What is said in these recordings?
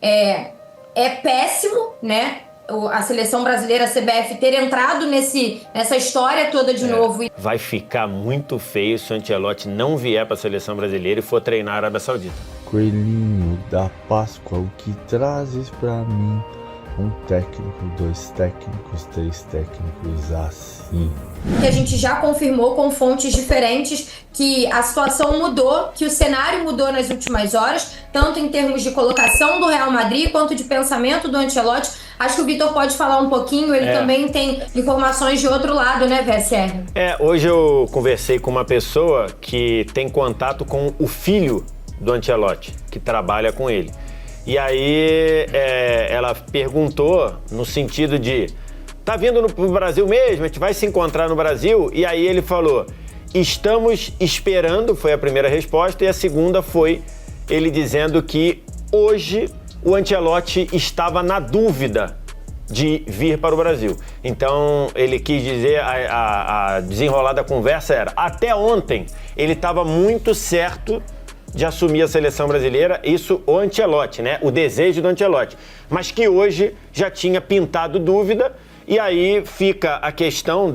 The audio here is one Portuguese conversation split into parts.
É péssimo, né? A seleção brasileira, a CBF, ter entrado nessa história toda de novo. Vai ficar muito feio se o Ancelotti não vier para a seleção brasileira e for treinar a Arábia Saudita. Coelhinho da Páscoa, o que trazes pra mim? Um técnico, 2 técnicos, 3 técnicos, assim. Que a gente já confirmou com fontes diferentes que a situação mudou, que o cenário mudou nas últimas horas, tanto em termos de colocação do Real Madrid, quanto de pensamento do Ancelotti. Acho que o Vitor pode falar um pouquinho, ele também tem informações de outro lado, né, VSR? Hoje eu conversei com uma pessoa que tem contato com o filho do Ancelotti, que trabalha com ele. E aí ela perguntou no sentido de, tá vindo pro Brasil mesmo? A gente vai se encontrar no Brasil? E aí ele falou, estamos esperando, foi a primeira resposta, e a segunda foi ele dizendo que hoje o Ancelotti estava na dúvida de vir para o Brasil. Então ele quis dizer, a desenrolar da conversa era, até ontem ele estava muito certo de assumir a seleção brasileira, isso o Ancelotti, né? O desejo do Ancelotti. Mas que hoje já tinha pintado dúvida, e aí fica a questão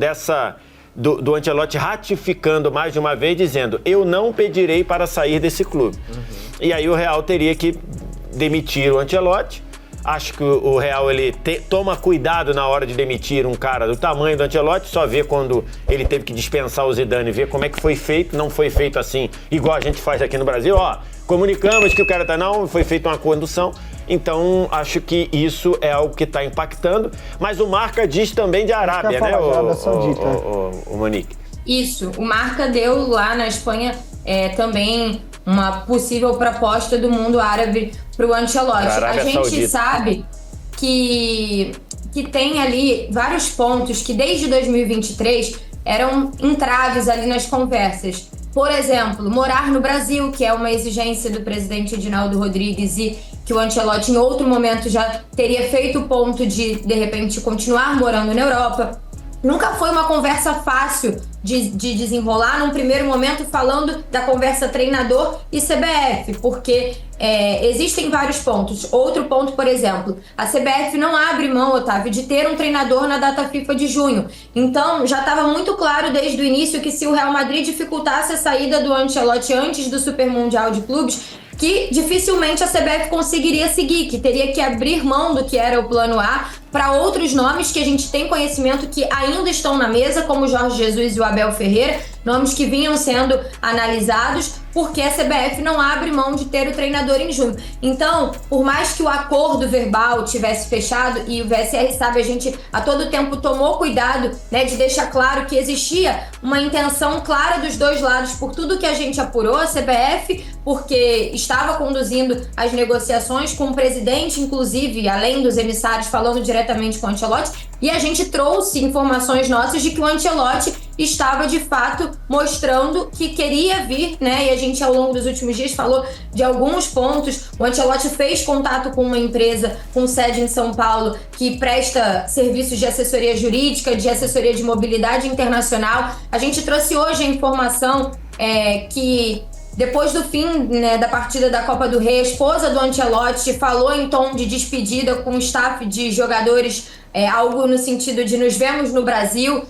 do Ancelotti ratificando mais de uma vez, dizendo, eu não pedirei para sair desse clube. E aí o Real teria que demitir o Ancelotti. Acho que o Real toma cuidado na hora de demitir um cara do tamanho do Ancelotti, só vê quando ele teve que dispensar o Zidane, ver como é que foi feito, não foi feito assim, igual a gente faz aqui no Brasil, comunicamos que o cara não, foi feita uma condução. Então, acho que isso é algo que está impactando, mas o Marca diz também de Arábia, né, o Monique? Isso, o Marca deu lá na Espanha também uma possível proposta do mundo árabe para o Ancelotti. A gente sabe que tem ali vários pontos que desde 2023 eram entraves ali nas conversas. Por exemplo, morar no Brasil, que é uma exigência do presidente Edinaldo Rodrigues e que o Ancelotti em outro momento já teria feito o ponto de repente, continuar morando na Europa. Nunca foi uma conversa fácil de desenrolar num primeiro momento falando da conversa treinador e CBF, porque existem vários pontos. Outro ponto, por exemplo, a CBF não abre mão, Otávio, de ter um treinador na data FIFA de junho. Então, já estava muito claro desde o início que se o Real Madrid dificultasse a saída do Ancelotti antes do Super Mundial de Clubes, que dificilmente a CBF conseguiria seguir, que teria que abrir mão do que era o plano A para outros nomes que a gente tem conhecimento que ainda estão na mesa, como o Jorge Jesus e o Abel Ferreira, nomes que vinham sendo analisados, porque a CBF não abre mão de ter o treinador em junho. Então, por mais que o acordo verbal tivesse fechado, e o VSR sabe, a gente a todo tempo tomou cuidado, né, de deixar claro que existia uma intenção clara dos dois lados, por tudo que a gente apurou, a CBF, porque estava conduzindo as negociações com o presidente, inclusive, além dos emissários, falando diretamente com o Ancelotti, e a gente trouxe informações nossas de que o Ancelotti estava, de fato, mostrando que queria vir, né? E a gente, ao longo dos últimos dias, falou de alguns pontos. O Ancelotti fez contato com uma empresa com sede em São Paulo que presta serviços de assessoria jurídica, de assessoria de mobilidade internacional. A gente trouxe hoje a informação que depois do fim, né, da partida da Copa do Rei, a esposa do Ancelotti falou em tom de despedida com o staff de jogadores, algo no sentido de nos vemos no Brasil.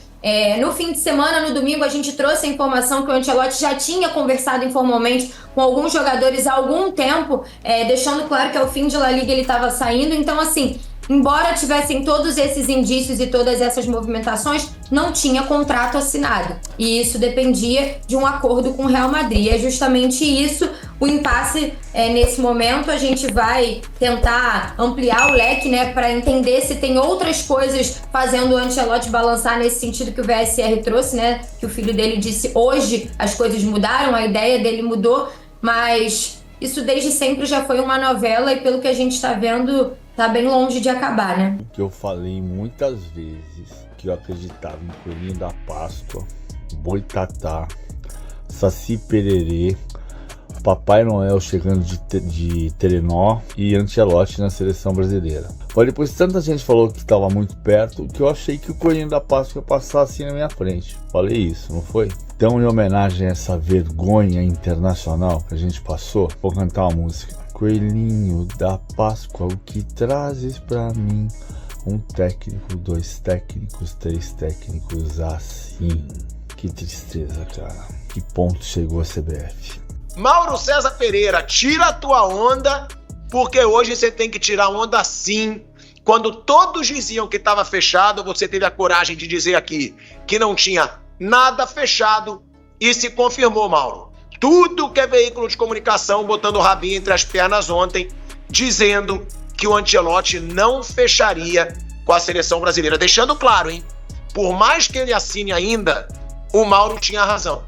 No fim de semana, no domingo, a gente trouxe a informação que o Ancelotti já tinha conversado informalmente com alguns jogadores há algum tempo, deixando claro que ao fim de La Liga ele estava saindo. Então, assim, embora tivessem todos esses indícios e todas essas movimentações, não tinha contrato assinado. E isso dependia de um acordo com o Real Madrid. É justamente isso o impasse. Nesse momento, a gente vai tentar ampliar o leque, né, para entender se tem outras coisas fazendo o Ancelotti balançar nesse sentido que o VSR trouxe, né, que o filho dele disse hoje as coisas mudaram, a ideia dele mudou, mas isso desde sempre já foi uma novela e pelo que a gente está vendo, tá bem longe de acabar, né? O que eu falei muitas vezes, que eu acreditava em Coelhinho da Páscoa, Boitatá, Saci Pererê, Papai Noel chegando de Telenor e Ancelotti na seleção brasileira. Mas depois tanta gente falou que estava muito perto, que eu achei que o Coelhinho da Páscoa ia passar assim na minha frente. Falei isso, não foi? Então, em homenagem a essa vergonha internacional que a gente passou, vou cantar uma música. coelhinho da Páscoa, o que trazes pra mim? Um técnico, 2 técnicos, 3 técnicos, assim. Que tristeza, cara. Que ponto chegou a CBF? Mauro César Pereira, tira a tua onda, porque hoje você tem que tirar onda sim. Quando todos diziam que estava fechado, você teve a coragem de dizer aqui que não tinha nada fechado e se confirmou, Mauro. Tudo que é veículo de comunicação botando o rabinho entre as pernas ontem, dizendo que o Ancelotti não fecharia com a seleção brasileira. Deixando claro, hein? Por mais que ele assine ainda, o Mauro tinha razão.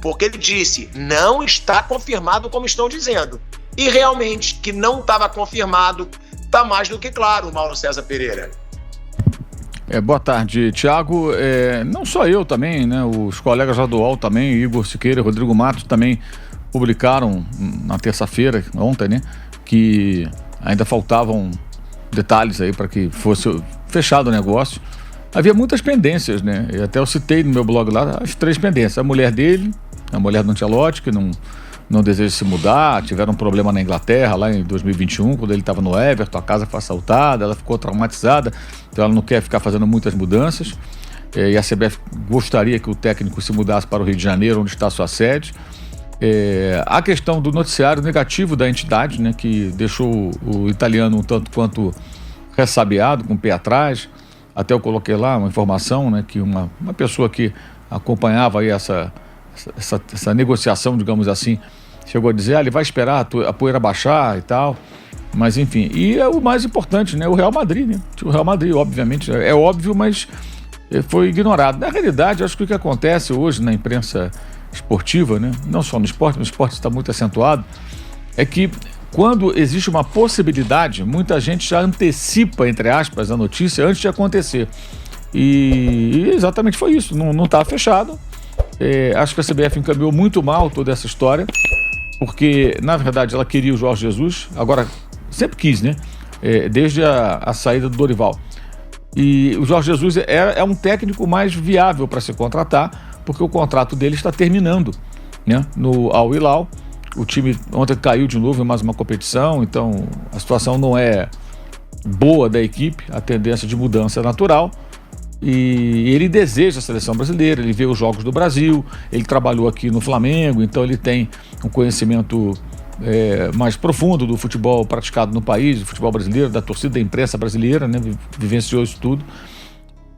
Porque ele disse, não está confirmado como estão dizendo. E realmente, que não estava confirmado, está mais do que claro, Mauro César Pereira. Boa tarde, Thiago. Não só eu também, né? Os colegas lá do UOL também, Igor Siqueira, Rodrigo Matos também publicaram na terça-feira, ontem, né? Que ainda faltavam detalhes aí para que fosse fechado o negócio. Havia muitas pendências, né? Até eu citei no meu blog lá as 3 pendências. A mulher dele, a mulher do Ancelotti, que não deseja se mudar, tiveram um problema na Inglaterra lá em 2021, quando ele estava no Everton, a casa foi assaltada, ela ficou traumatizada, então ela não quer ficar fazendo muitas mudanças, e a CBF gostaria que o técnico se mudasse para o Rio de Janeiro, onde está a sua sede. A questão do noticiário negativo da entidade, né, que deixou o italiano um tanto quanto ressabiado, com o pé atrás. Até eu coloquei lá uma informação, né, que uma pessoa que acompanhava aí essa negociação, digamos assim, chegou a dizer, ele vai esperar a poeira baixar e tal, mas enfim. E é o mais importante, né, o Real Madrid, né? O Real Madrid, obviamente, é óbvio, mas foi ignorado. Na realidade, acho que o que acontece hoje na imprensa esportiva, né, não só no esporte está muito acentuado, é que quando existe uma possibilidade, muita gente já antecipa, entre aspas, a notícia antes de acontecer. E exatamente foi isso, não está fechado. Acho que a CBF encaminhou muito mal toda essa história, porque, na verdade, ela queria o Jorge Jesus, agora, sempre quis, né? Desde a saída do Dorival. E o Jorge Jesus é um técnico mais viável para se contratar, porque o contrato dele está terminando, né? No Al Hilal. O time ontem caiu de novo em mais uma competição, então a situação não é boa da equipe, a tendência de mudança é natural. E ele deseja a seleção brasileira, ele vê os jogos do Brasil, ele trabalhou aqui no Flamengo, então ele tem um conhecimento mais profundo do futebol praticado no país, do futebol brasileiro, da torcida, da imprensa brasileira, né? Vivenciou isso tudo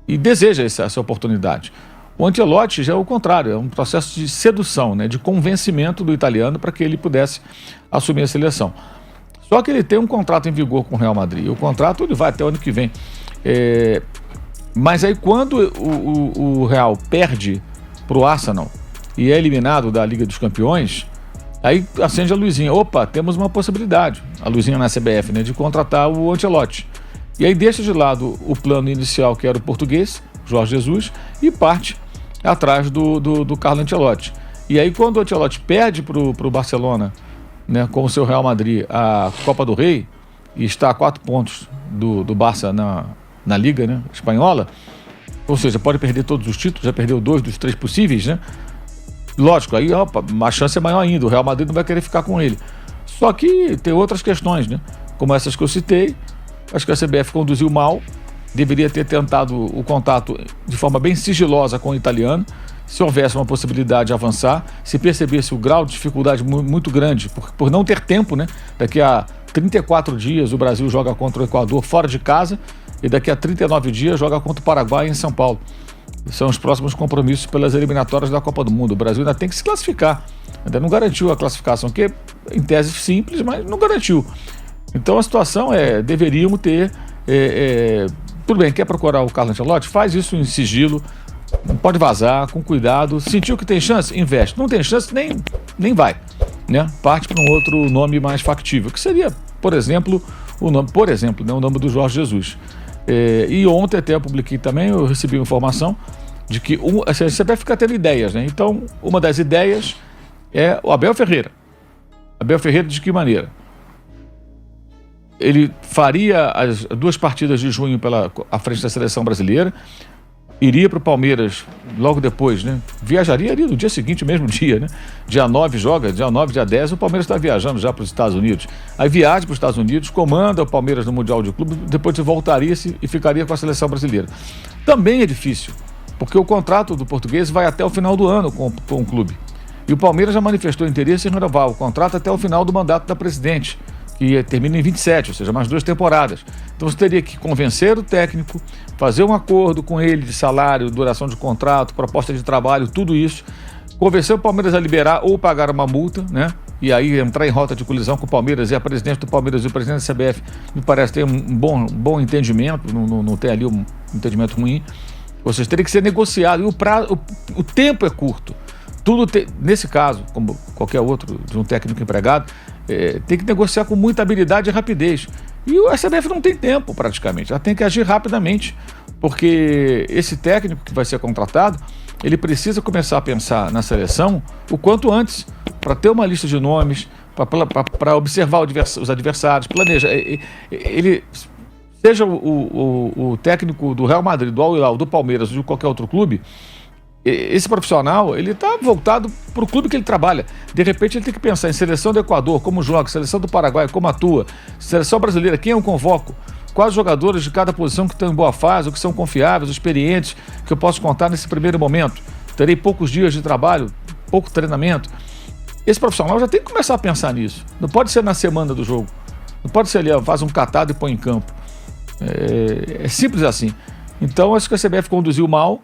e deseja essa oportunidade. O Ancelotti já é o contrário, é um processo de sedução, né? De convencimento do italiano para que ele pudesse assumir a seleção. Só que ele tem um contrato em vigor com o Real Madrid, o contrato ele vai até o ano que vem. Mas aí quando o Real perde para o Arsenal e é eliminado da Liga dos Campeões, aí acende a luzinha. Opa, temos uma possibilidade, a luzinha na CBF, né, de contratar o Ancelotti. E aí deixa de lado o plano inicial, que era o português, Jorge Jesus, e parte atrás do Carlo Ancelotti. E aí quando o Ancelotti perde para o Barcelona, né, com o seu Real Madrid, a Copa do Rei, e está a 4 pontos do Barça na Liga, né, espanhola, ou seja, pode perder todos os títulos, já perdeu 2 dos 3 possíveis, né? Lógico, aí opa, a chance é maior ainda, o Real Madrid não vai querer ficar com ele. Só que tem outras questões, né? Como essas que eu citei, acho que a CBF conduziu mal, deveria ter tentado o contato de forma bem sigilosa com o italiano, se houvesse uma possibilidade de avançar, se percebesse o grau de dificuldade muito grande, por não ter tempo, né? Daqui a 34 dias o Brasil joga contra o Equador fora de casa e daqui a 39 dias joga contra o Paraguai em São Paulo. São os próximos compromissos pelas eliminatórias da Copa do Mundo. O Brasil ainda tem que se classificar, ainda não garantiu a classificação, que é em tese simples, mas não garantiu. Então a situação deveríamos ter... tudo bem, quer procurar o Carlo Ancelotti? Faz isso em sigilo, não pode vazar, com cuidado. Sentiu que tem chance? Investe. Não tem chance? Nem vai, né? Parte para um outro nome mais factível, que seria, por exemplo, o nome do Jorge Jesus. E ontem até eu publiquei também, eu recebi uma informação de que você vai ficar tendo ideias, né? Então, uma das ideias é o Abel Ferreira. Abel Ferreira de que maneira? Ele faria as 2 partidas de junho à frente da seleção brasileira, iria para o Palmeiras logo depois, né? Viajaria ali no dia seguinte, mesmo dia, né? Dia 9 joga, dia 9, dia 10, o Palmeiras está viajando já para os Estados Unidos. Aí viaja para os Estados Unidos, comanda o Palmeiras no Mundial de Clube, depois voltaria e ficaria com a seleção brasileira. Também é difícil, porque o contrato do português vai até o final do ano com o clube. E o Palmeiras já manifestou interesse em renovar o contrato até o final do mandato da presidente, que termina em 27, ou seja, mais 2 temporadas. Então você teria que convencer o técnico, fazer um acordo com ele de salário, duração de contrato, proposta de trabalho, tudo isso, convencer o Palmeiras a liberar ou pagar uma multa, né? E aí entrar em rota de colisão com o Palmeiras, e a presidente do Palmeiras e o presidente da CBF me parece ter um bom entendimento, não tem ali um entendimento ruim. Ou seja, teria que ser negociado, e o tempo é curto. Nesse caso, como qualquer outro de um técnico empregado, tem que negociar com muita habilidade e rapidez. E a CBF não tem tempo, praticamente. Ela tem que agir rapidamente, porque esse técnico que vai ser contratado, ele precisa começar a pensar na seleção o quanto antes, para ter uma lista de nomes, para observar os adversários, planejar. Ele, seja o técnico do Real Madrid, do Al Hilal, do Palmeiras ou de qualquer outro clube, esse profissional, ele está voltado para o clube que ele trabalha. De repente ele tem que pensar em seleção do Equador, como joga, seleção do Paraguai, como atua, seleção brasileira, quem eu convoco, quais jogadores de cada posição que estão em boa fase, ou que são confiáveis, experientes, que eu posso contar nesse primeiro momento. Terei poucos dias de trabalho, pouco treinamento. Esse profissional já tem que começar a pensar nisso. Não pode ser na semana do jogo. Não pode ser ali, faz um catado e põe em campo. É simples assim. Então acho que a CBF conduziu mal.